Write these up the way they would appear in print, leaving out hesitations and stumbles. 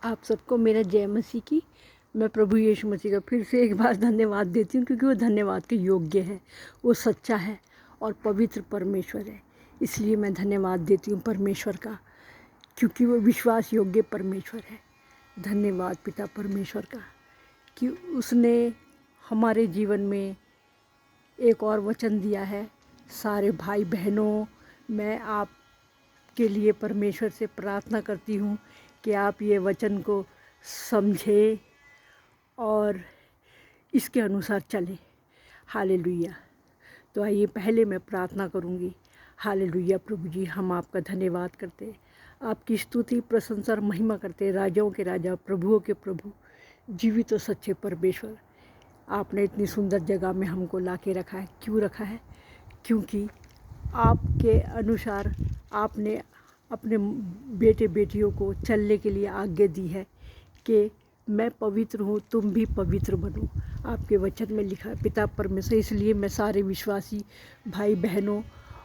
आप सबको मेरा जय मसीह की। मैं प्रभु यीशु मसीह का फिर से एक बार धन्यवाद देती हूँ, क्योंकि वो धन्यवाद के योग्य है। वो सच्चा है और पवित्र परमेश्वर है। इसलिए मैं धन्यवाद देती हूँ परमेश्वर का, क्योंकि वो विश्वास योग्य परमेश्वर है। धन्यवाद पिता परमेश्वर का कि उसने हमारे जीवन में एक और वचन दिया है। सारे भाई बहनों, मैं आपके लिए परमेश्वर से प्रार्थना करती हूँ कि आप ये वचन को समझें और इसके अनुसार चलें। हालेलुया। तो आइए पहले मैं प्रार्थना करूँगी। हालेलुया। प्रभु जी, हम आपका धन्यवाद करते हैं, आपकी स्तुति प्रशंसा और महिमा करते हैं। राजाओं के राजा, प्रभुओं के प्रभु, जीवित और सच्चे परमेश्वर, आपने इतनी सुंदर जगह में हमको ला के रखा है। क्यों रखा है? क्योंकि आपके अनुसार आपने अपने बेटे बेटियों को चलने के लिए आज्ञा दी है कि मैं पवित्र हूँ, तुम भी पवित्र बनो। आपके वचन में लिखा है पिता परमेश्वर। इसलिए मैं सारे विश्वासी भाई बहनों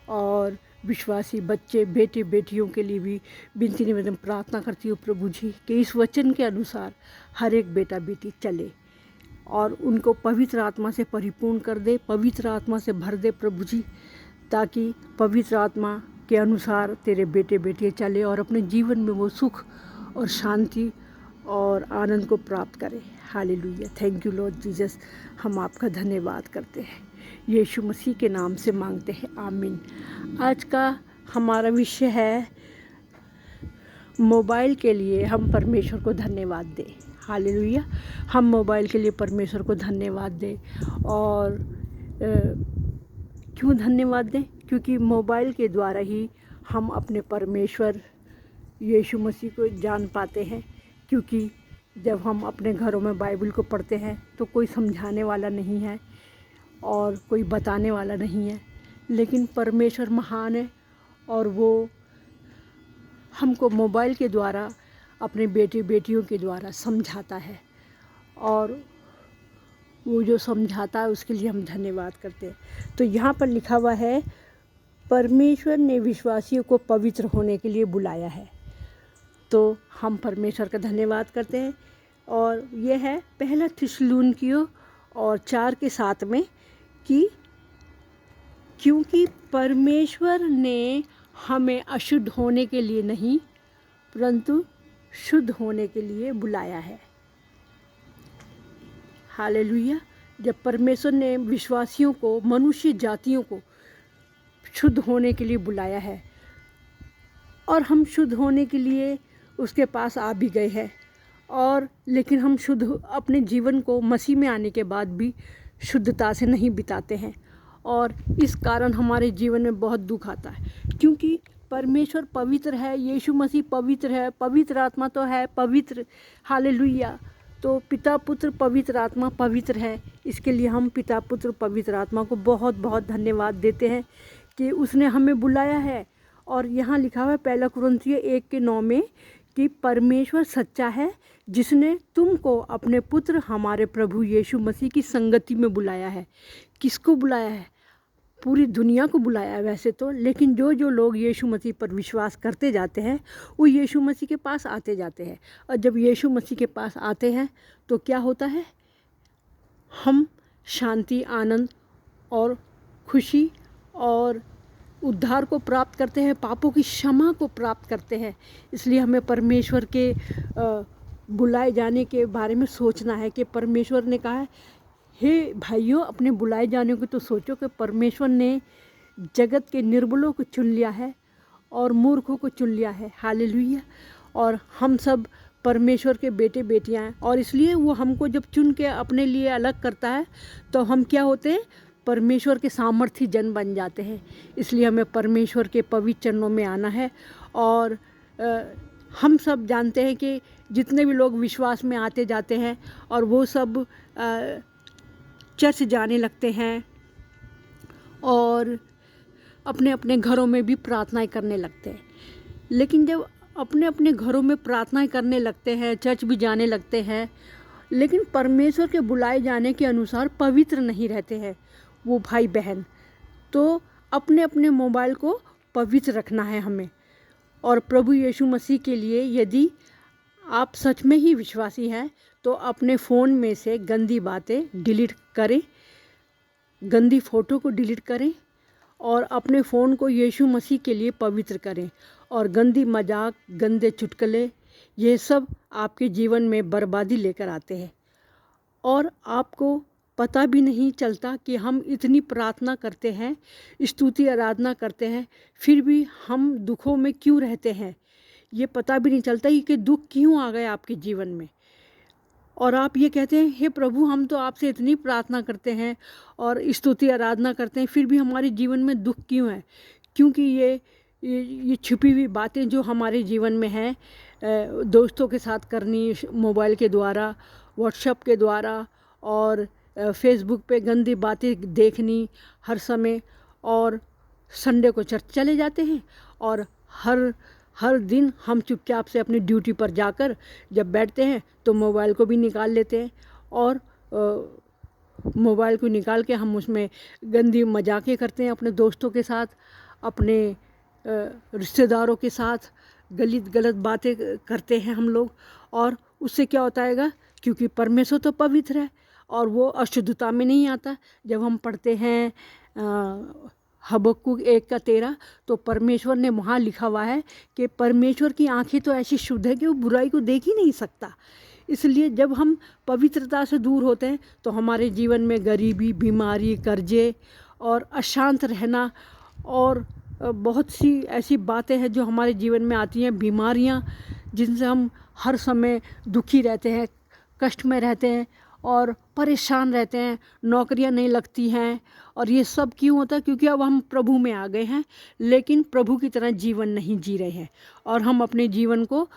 और विश्वासी बच्चे बेटे बेटियों के लिए भी विनती निवेदन प्रार्थना करती हूँ प्रभु जी, कि इस वचन के अनुसार हर एक बेटा बेटी चले और उनको पवित्र आत्मा से परिपूर्ण कर दे, पवित्र आत्मा से भर दे प्रभु जी, ताकि पवित्र आत्मा के अनुसार तेरे बेटे बेटियाँ चले और अपने जीवन में वो सुख और शांति और आनंद को प्राप्त करें। Hallelujah. Thank you Lord Jesus. हम आपका धन्यवाद करते हैं, यीशु मसीह के नाम से मांगते हैं, आमीन। आज का हमारा विषय है मोबाइल के लिए हम परमेश्वर को धन्यवाद दें। हालेलुया। हम मोबाइल के लिए परमेश्वर को धन्यवाद दें। और क्यों धन्यवाद दें? क्योंकि मोबाइल के द्वारा ही हम अपने परमेश्वर यीशु मसीह को जान पाते हैं। क्योंकि जब हम अपने घरों में बाइबल को पढ़ते हैं तो कोई समझाने वाला नहीं है और कोई बताने वाला नहीं है, लेकिन परमेश्वर महान है और वो हमको मोबाइल के द्वारा अपने बेटे बेटियों के द्वारा समझाता है। और वो जो समझाता है उसके लिए हम धन्यवाद करते हैं। तो यहाँ पर लिखा हुआ है, परमेश्वर ने विश्वासियों को पवित्र होने के लिए बुलाया है। तो हम परमेश्वर का धन्यवाद करते हैं। और ये है पहला थिस्सलुनीकियों और 4:7 में कि क्योंकि परमेश्वर ने हमें अशुद्ध होने के लिए नहीं परंतु शुद्ध होने के लिए बुलाया है। हालेलुया। जब परमेश्वर ने विश्वासियों को, मनुष्य जातियों को शुद्ध होने के लिए बुलाया है और हम शुद्ध होने के लिए उसके पास आ भी गए हैं, और लेकिन हम शुद्ध अपने जीवन को मसीह में आने के बाद भी शुद्धता से नहीं बिताते हैं और इस कारण हमारे जीवन में बहुत दुख आता है। क्योंकि परमेश्वर पवित्र है, यीशु मसीह पवित्र है, पवित्र आत्मा तो है पवित्र। हालेलुया। तो पिता पुत्र पवित्र आत्मा पवित्र है। इसके लिए हम पिता पुत्र पवित्र आत्मा को बहुत बहुत धन्यवाद देते हैं कि उसने हमें बुलाया है। और यहाँ लिखा हुआ है पहला कुरिन्थियों 1:9 में कि परमेश्वर सच्चा है, जिसने तुमको अपने पुत्र हमारे प्रभु यीशु मसीह की संगति में बुलाया है। किसको बुलाया है? पूरी दुनिया को बुलाया है वैसे तो, लेकिन जो जो लोग यीशु मसीह पर विश्वास करते जाते हैं वो यीशु मसीह के पास आते जाते हैं। और जब यीशु मसीह के पास आते हैं तो क्या होता है? हम शांति, आनंद और खुशी और उद्धार को प्राप्त करते हैं, पापों की क्षमा को प्राप्त करते हैं। इसलिए हमें परमेश्वर के बुलाए जाने के बारे में सोचना है कि परमेश्वर ने कहा है, हे भाइयों, अपने बुलाए जाने को तो सोचो कि परमेश्वर ने जगत के निर्बलों को चुन लिया है और मूर्खों को चुन लिया है। हालेलुया। और हम सब परमेश्वर के बेटे बेटियां हैं, और इसलिए वो हमको जब चुन के अपने लिए अलग करता है तो हम क्या होते हैं? परमेश्वर के सामर्थी जन बन जाते हैं। इसलिए हमें परमेश्वर के पवित्र चरणों में आना है। और हम सब जानते हैं कि जितने भी लोग विश्वास में आते जाते हैं और वो सब चर्च जाने लगते हैं और अपने अपने घरों में भी प्रार्थनाएं करने लगते हैं। लेकिन जब अपने अपने घरों में प्रार्थनाएं करने लगते हैं, चर्च भी जाने लगते हैं, लेकिन परमेश्वर के बुलाए जाने के अनुसार पवित्र नहीं रहते हैं वो भाई बहन, तो अपने अपने मोबाइल को पवित्र रखना है हमें। और प्रभु यीशु मसीह के लिए यदि आप सच में ही विश्वासी हैं तो अपने फ़ोन में से गंदी बातें डिलीट करें, गंदी फ़ोटो को डिलीट करें और अपने फ़ोन को यीशु मसीह के लिए पवित्र करें। और गंदी मजाक, गंदे चुटकुले, ये सब आपके जीवन में बर्बादी लेकर आते हैं और आपको पता भी नहीं चलता कि हम इतनी प्रार्थना करते हैं, स्तुति आराधना करते हैं, फिर भी हम दुखों में क्यों रहते हैं। ये पता भी नहीं चलता कि दुख क्यों आ गए आपके जीवन में। और आप ये कहते हैं, हे प्रभु, हम तो आपसे इतनी प्रार्थना करते हैं और स्तुति आराधना करते हैं, फिर भी हमारे जीवन में दुख क्यों है। क्योंकि ये छिपी हुई बातें जो हमारे जीवन में हैं, दोस्तों के साथ करनी, मोबाइल के द्वारा, व्हाट्सएप के द्वारा और फेसबुक पे गंदी बातें देखनी हर समय, और संडे को चर्च चले जाते हैं और हर दिन हम चुपचाप से अपनी ड्यूटी पर जाकर जब बैठते हैं तो मोबाइल को भी निकाल लेते हैं और मोबाइल को निकाल के हम उसमें गंदी मजाकें करते हैं अपने दोस्तों के साथ, अपने रिश्तेदारों के साथ गलत बातें करते हैं हम लोग। और उससे क्या होता है, क्योंकि परमेश्वर तो पवित्र है और वो अशुद्धता में नहीं आता। जब हम पढ़ते हैं हबक्कुक 1:13, तो परमेश्वर ने वहाँ लिखा हुआ है कि परमेश्वर की आंखें तो ऐसी शुद्ध है कि वो बुराई को देख ही नहीं सकता। इसलिए जब हम पवित्रता से दूर होते हैं तो हमारे जीवन में गरीबी, बीमारी, कर्जे और अशांत रहना और बहुत सी ऐसी बातें हैं जो हमारे जीवन में आती हैं, बीमारियां जिनसे हम हर समय दुखी रहते हैं, कष्ट में रहते हैं और परेशान रहते हैं, नौकरियां नहीं लगती हैं। और ये सब क्यों होता है? क्योंकि अब हम प्रभु में आ गए हैं लेकिन प्रभु की तरह जीवन नहीं जी रहे हैं और हम अपने जीवन को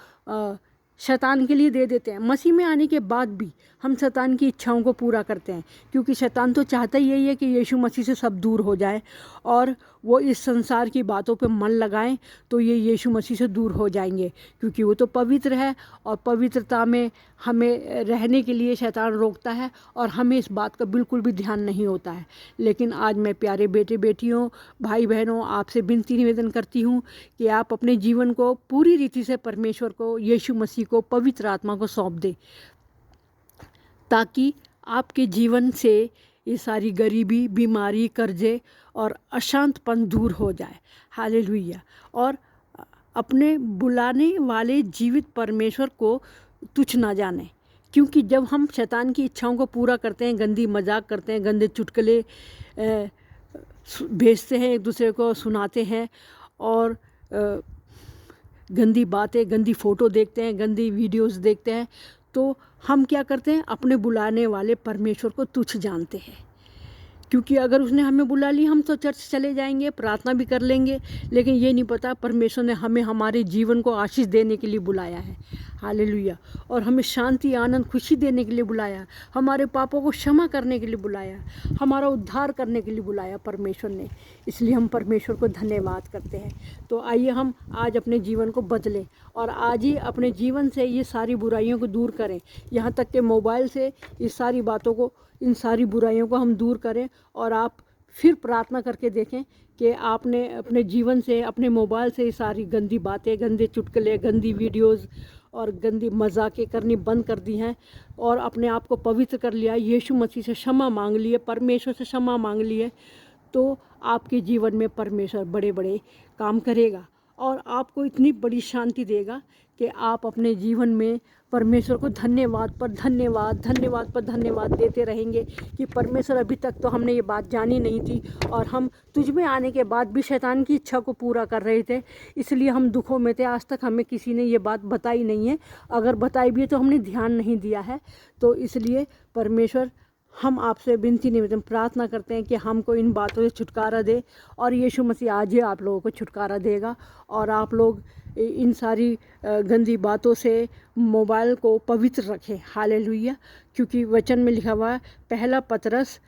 शैतान के लिए दे देते हैं। मसीह में आने के बाद भी हम शैतान की इच्छाओं को पूरा करते हैं, क्योंकि शैतान तो चाहता ही यही है कि यीशु मसीह से सब दूर हो जाए और वो इस संसार की बातों पे मन लगाएं तो ये यीशु मसीह से दूर हो जाएंगे, क्योंकि वो तो पवित्र है और पवित्रता में हमें रहने के लिए शैतान रोकता है और हमें इस बात का बिल्कुल भी ध्यान नहीं होता है। लेकिन आज मैं प्यारे बेटे बेटियों, भाई बहनों, आपसे विनती निवेदन करती हूँ कि आप अपने जीवन को पूरी रीति से परमेश्वर को, यीशु मसीह को, पवित्र आत्मा को सौंप दें, ताकि आपके जीवन से ये सारी गरीबी, बीमारी, कर्जे और अशांतपन दूर हो जाए। हालेलुया। और अपने बुलाने वाले जीवित परमेश्वर को तुच्छ ना जाने, क्योंकि जब हम शैतान की इच्छाओं को पूरा करते हैं, गंदी मजाक करते हैं, गंदे चुटकुले भेजते हैं, एक दूसरे को सुनाते हैं और गंदी बातें, गंदी फ़ोटो देखते हैं, गंदी वीडियोस देखते हैं, तो हम क्या करते हैं? अपने बुलाने वाले परमेश्वर को तुच्छ जानते हैं। क्योंकि अगर उसने हमें बुला लिया, हम तो चर्च चले जाएंगे, प्रार्थना भी कर लेंगे, लेकिन ये नहीं पता परमेश्वर ने हमें हमारे जीवन को आशीष देने के लिए बुलाया है। हालेलुया। और हमें शांति, आनंद, खुशी देने के लिए बुलाया, हमारे पापों को क्षमा करने के लिए बुलाया, हमारा उद्धार करने के लिए बुलाया परमेश्वर ने। इसलिए हम परमेश्वर को धन्यवाद करते हैं। तो आइए हम आज अपने जीवन को बदलें और आज ही अपने जीवन से ये सारी बुराइयों को दूर करें, यहाँ तक कि मोबाइल से इस सारी बातों को, इन सारी बुराइयों को हम दूर करें। और आप फिर प्रार्थना करके देखें कि आपने अपने जीवन से, अपने मोबाइल से ये सारी गंदी बातें, गंदे चुटकुले, गंदी वीडियोस और गंदी मजाकें करनी बंद कर दी हैं और अपने आप को पवित्र कर लिया, यीशु मसीह से क्षमा मांग लिए, परमेश्वर से क्षमा मांग लिए, तो आपके जीवन में परमेश्वर बड़े बड़े काम करेगा और आपको इतनी बड़ी शांति देगा कि आप अपने जीवन में परमेश्वर को धन्यवाद पर धन्यवाद, धन्यवाद पर धन्यवाद देते रहेंगे कि परमेश्वर, अभी तक तो हमने ये बात जानी नहीं थी और हम तुझ में आने के बाद भी शैतान की इच्छा को पूरा कर रहे थे, इसलिए हम दुखों में थे। आज तक हमें किसी ने ये बात बताई नहीं है, अगर बताई भी है तो हमने ध्यान नहीं दिया है। तो इसलिए परमेश्वर, हम आपसे विनती निवेदन प्रार्थना करते हैं कि हमको इन बातों से छुटकारा दे और यीशु मसीह आज ही आप लोगों को छुटकारा देगा और आप लोग इन सारी गंदी बातों से मोबाइल को पवित्र रखें। हालेलुया। क्योंकि वचन में लिखा हुआ है, पहला पतरस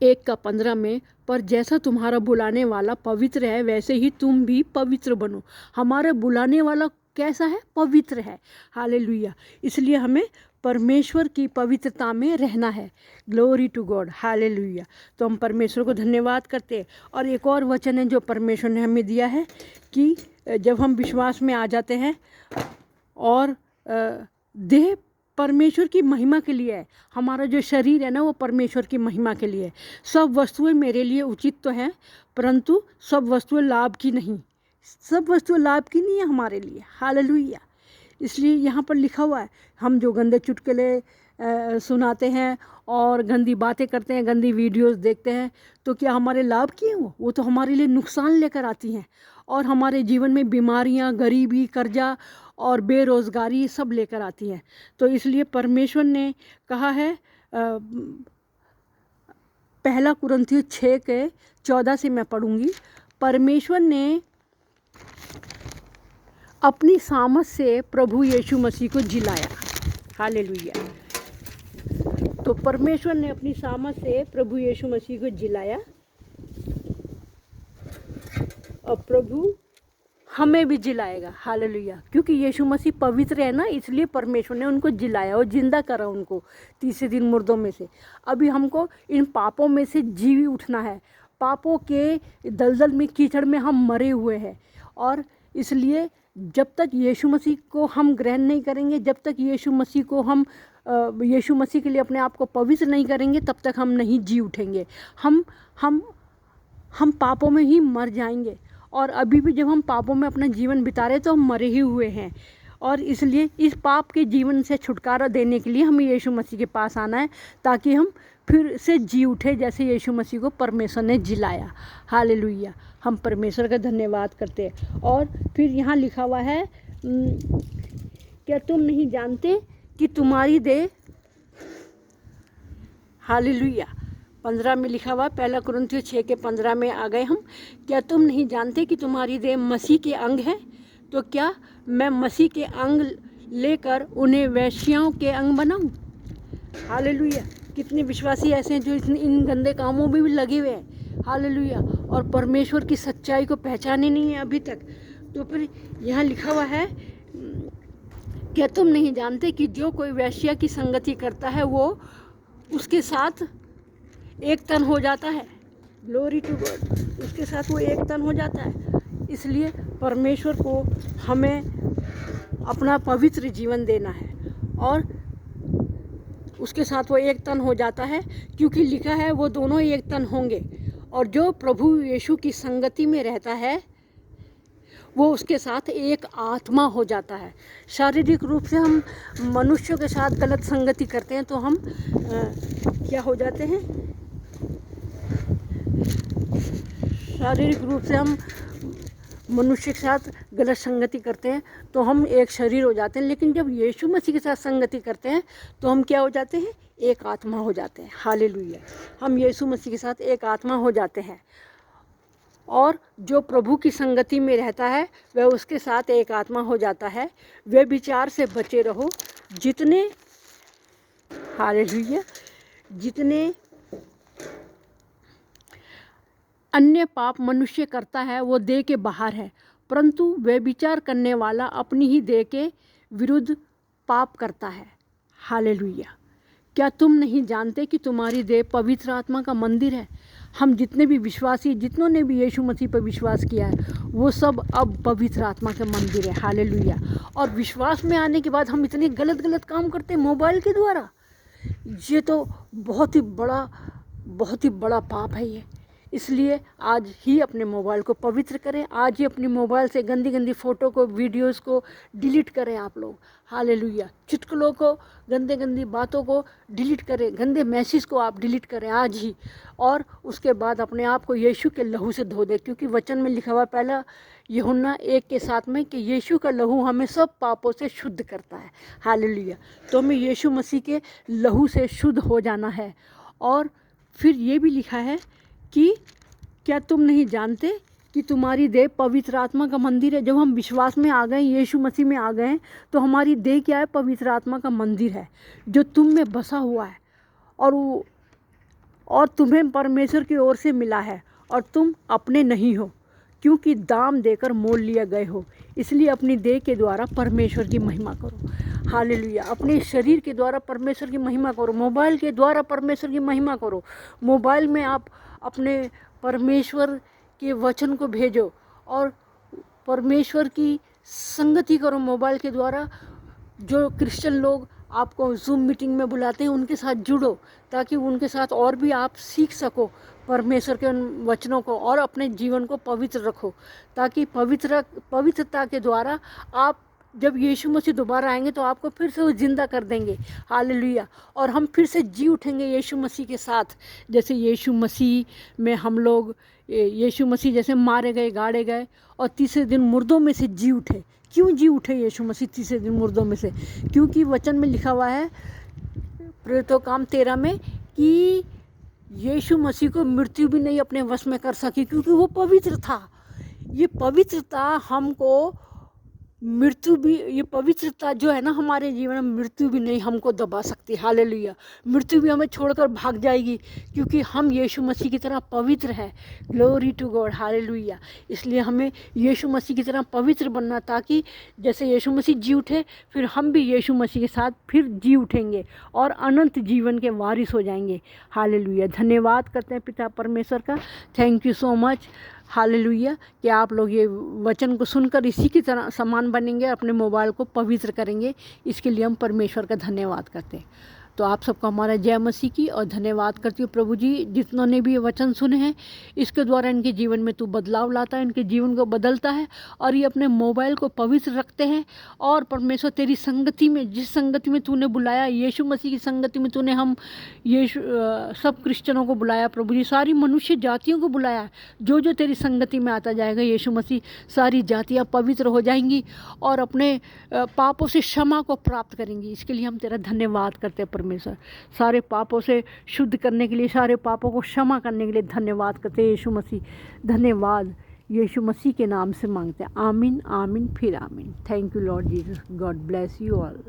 1:15 में, पर जैसा तुम्हारा बुलाने वाला पवित्र है वैसे ही तुम भी पवित्र बनो। हमारा बुलाने वाला कैसा है? पवित्र है। हालेलुया। इसलिए हमें परमेश्वर की पवित्रता में रहना है। Glory to God. हालेलुया। तो हम परमेश्वर को धन्यवाद करते हैं। और एक और वचन है जो परमेश्वर ने हमें दिया है कि जब हम विश्वास में आ जाते हैं और देह परमेश्वर की महिमा के लिए है। हमारा जो शरीर है ना वो परमेश्वर की महिमा के लिए है। सब वस्तुएं मेरे लिए उचित तो हैं, परंतु सब वस्तुएं लाभ की नहीं, सब वस्तुएं लाभ की नहीं है हमारे लिए। हालेलुया। इसलिए यहाँ पर लिखा हुआ है, हम जो गंदे चुटकुले सुनाते हैं और गंदी बातें करते हैं, गंदी वीडियोस देखते हैं, तो क्या हमारे लाभ की हैं? वो तो हमारे लिए नुकसान लेकर आती हैं और हमारे जीवन में बीमारियाँ, गरीबी, कर्जा और बेरोज़गारी सब लेकर आती हैं। तो इसलिए परमेश्वर ने कहा है, पहला कुरिन्थियों 6:14 से मैं पढ़ूंगी। परमेश्वर ने अपनी सामर्थ से प्रभु यीशु मसीह को जिलाया। हालेलुया। तो परमेश्वर ने अपनी सामर्थ से प्रभु यीशु मसीह को जिलाया और प्रभु हमें भी जिलाएगा। हालेलुया। क्योंकि यीशु मसीह पवित्र है ना, इसलिए परमेश्वर ने उनको जिलाया और जिंदा करा उनको तीसरे दिन मुर्दों में से। अभी हमको इन पापों में से जी उठना है। पापों के दलदल में, कीचड़ में हम मरे हुए हैं और इसलिए जब तक यीशु मसीह को हम ग्रहण नहीं करेंगे, जब तक यीशु मसीह को हम यीशु मसीह के लिए अपने आप को पवित्र नहीं करेंगे, तब तक हम नहीं जी उठेंगे। हम पापों में ही मर जाएंगे और अभी भी जब हम पापों में अपना जीवन बिता रहे तो हम मरे ही हुए हैं। और इसलिए इस पाप के जीवन से छुटकारा देने के लिए हमें यीशु मसीह के पास आना है, ताकि हम फिर से जी उठे जैसे यीशु मसीह को परमेश्वर ने जिलाया। हालेलुया। हम परमेश्वर का धन्यवाद करते हैं। और फिर यहाँ लिखा हुआ है, क्या तुम नहीं जानते कि तुम्हारी देह, हालेलुया, 15 में लिखा हुआ, पहला कुरिन्थियों 6:15 में आ गए हम। क्या तुम नहीं जानते कि तुम्हारी देह मसीह के अंग है? तो क्या मैं मसीह के अंग लेकर उन्हें वेश्याओं के अंग बनाऊं? हालेलुया। कितने विश्वासी ऐसे हैं जो इन गंदे कामों में भी लगे हुए हैं। हालेलुया। और परमेश्वर की सच्चाई को पहचाने नहीं है अभी तक। तो फिर यहाँ लिखा हुआ है, क्या तुम नहीं जानते कि जो कोई वेश्या की संगति करता है वो उसके साथ एक तन हो जाता है। Glory to God. उसके साथ वो एक तन हो जाता है। इसलिए परमेश्वर को हमें अपना पवित्र जीवन देना है और उसके साथ वो एक तन हो जाता है, क्योंकि लिखा है वो दोनों एक तन होंगे। और जो प्रभु यीशु की संगति में रहता है वो उसके साथ एक आत्मा हो जाता है। शारीरिक रूप से हम मनुष्यों के साथ गलत संगति करते हैं तो हम क्या हो जाते हैं? शारीरिक रूप से हम मनुष्य के साथ गलत संगति करते हैं तो हम एक शरीर हो जाते हैं। लेकिन जब यीशु मसीह के साथ संगति करते हैं तो हम क्या हो जाते हैं? एक आत्मा हो जाते हैं। हालेलुया। हम यीशु मसीह के साथ एक आत्मा हो जाते हैं और जो प्रभु की संगति में रहता है वह उसके साथ एक आत्मा हो जाता है। वे विचार से बचे रहो, जितने, हालेलुया, जितने अन्य पाप मनुष्य करता है वो देह के बाहर है, परंतु वे विचार करने वाला अपनी ही देह के विरुद्ध पाप करता है। हालेलुया। क्या तुम नहीं जानते कि तुम्हारी देह पवित्र आत्मा का मंदिर है? हम जितने भी विश्वासी, जितनों ने भी यीशु मसीह पर विश्वास किया है, वो सब अब पवित्र आत्मा का मंदिर है। हालेलुया। और विश्वास में आने के बाद हम इतने गलत काम करते हैं मोबाइल के द्वारा। ये तो बहुत ही बड़ा पाप है ये। इसलिए आज ही अपने मोबाइल को पवित्र करें। आज ही अपने मोबाइल से गंदी फ़ोटो को, वीडियोस को डिलीट करें आप लोग। हालेलुया। चुटकुलों को, गंदी बातों को डिलीट करें, गंदे मैसेज को आप डिलीट करें आज ही। और उसके बाद अपने आप को यीशु के लहू से धो दें, क्योंकि वचन में लिखा हुआ पहला यूहन्ना 1:7 में कि यीशु का लहू हमें सब पापों से शुद्ध करता है। हालेलुया। तो हमें यीशु मसीह के लहू से शुद्ध हो जाना है। और फिर ये भी लिखा है कि क्या तुम नहीं जानते कि तुम्हारी देह पवित्र आत्मा का मंदिर है? जब हम विश्वास में आ गए, यीशु मसीह में आ गए, तो हमारी देह क्या है? पवित्र आत्मा का मंदिर है जो तुम में बसा हुआ है और तुम्हें परमेश्वर की ओर से मिला है और तुम अपने नहीं हो, क्योंकि दाम देकर मोल लिया गए हो। इसलिए अपनी देह के द्वारा परमेश्वर की महिमा करो। हालेलुया। अपने शरीर के द्वारा परमेश्वर की महिमा करो। मोबाइल के द्वारा परमेश्वर की महिमा करो। मोबाइल में आप अपने परमेश्वर के वचन को भेजो और परमेश्वर की संगति करो मोबाइल के द्वारा। जो क्रिश्चियन लोग आपको जूम मीटिंग में बुलाते हैं उनके साथ जुड़ो, ताकि उनके साथ और भी आप सीख सको परमेश्वर के उन वचनों को, और अपने जीवन को पवित्र रखो, ताकि पवित्रता के द्वारा आप जब यीशु मसीह दोबारा आएंगे तो आपको फिर से वो ज़िंदा कर देंगे। हालेलुया। और हम फिर से जी उठेंगे यीशु मसीह के साथ, जैसे यीशु मसीह में हम लोग, यीशु मसीह जैसे मारे गए, गाड़े गए और तीसरे दिन मुर्दों में से जी उठे। क्यों जी उठे यीशु मसीह तीसरे दिन मुर्दों में से? क्योंकि वचन में लिखा हुआ है प्रेरितों काम 13 में कि यीशु मसीह को मृत्यु भी नहीं अपने वश में कर सकी, क्योंकि वो पवित्र था। ये पवित्रता हमको मृत्यु भी, ये पवित्रता जो है ना हमारे जीवन में, मृत्यु भी नहीं हमको दबा सकती। हालेलुया। मृत्यु भी हमें छोड़कर भाग जाएगी, क्योंकि हम यीशु मसीह की तरह पवित्र है। Glory to God. हालेलुया। इसलिए हमें यीशु मसीह की तरह पवित्र बनना, ताकि जैसे यीशु मसीह जी उठे फिर हम भी यीशु मसीह के साथ फिर जी उठेंगे और अनंत जीवन के वारिस हो जाएंगे। हालेलुया। धन्यवाद करते हैं पिता परमेश्वर का। Thank you so much. Hallelujah. कि आप लोग ये वचन को सुनकर इसी की तरह समान बनेंगे, अपने मोबाइल को पवित्र करेंगे। इसके लिए हम परमेश्वर का धन्यवाद करते हैं। तो आप सबका हमारा जय मसीह की, और धन्यवाद करती हूँ प्रभु जी जितनों ने भी ये वचन सुने हैं, इसके द्वारा इनके जीवन में तू बदलाव लाता है, इनके जीवन को बदलता है, और ये अपने मोबाइल को पवित्र रखते हैं। और परमेश्वर तेरी संगति में, जिस संगति में तूने बुलाया, यीशु मसीह की संगति में तूने हम सब क्रिश्चियनों को बुलाया प्रभु जी, सारी मनुष्य जातियों को बुलाया। जो जो तेरी संगति में आता जाएगा यीशु मसीह, सारी जातियाँ पवित्र हो जाएंगी और अपने पापों से क्षमा को प्राप्त करेंगी। इसके लिए हम तेरा धन्यवाद करते हैं परमेश्वर। सारे पापों से शुद्ध करने के लिए, सारे पापों को क्षमा करने के लिए धन्यवाद करते हैं यीशु मसीह। धन्यवाद यीशु मसीह के नाम से मांगते हैं। आमीन, आमीन, फिर आमीन। Thank you Lord Jesus. God bless you all.